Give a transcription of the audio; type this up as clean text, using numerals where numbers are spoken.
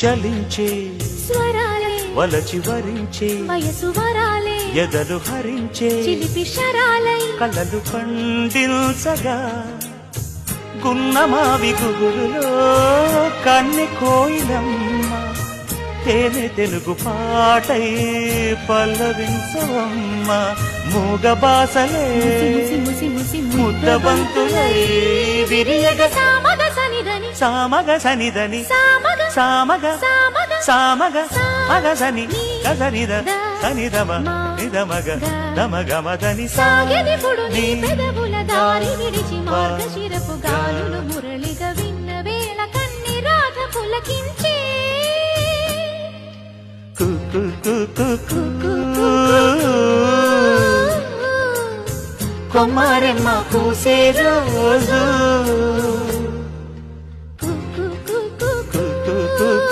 చలించే స్వరాలే వలచి వరించే వయసు వరాలే ఎదలు హరించే చిలిపి శరాలై కలలు పండించగా గున్నమావి గుగురులో కన్నె కోయిలమ్మ తేనె తెలుగు పాటై పల్లవించవమ్మ మూగ బాసలే ముద్దబంతులై విరియగ సామగ సనిదని సామగ సనిదని సామగ సామగ సామగ సామగ అగసని గసనిద సనిదమ నిదమగ దమగమదని సాగెదిపుడు నీ పెదవుల దారి విడిచి మార్గశిరపు గాలులు మురళిగా విన్న వేళ కన్ని రాధ పులకించే కొమ్మారెమ్మ పూసే రోజు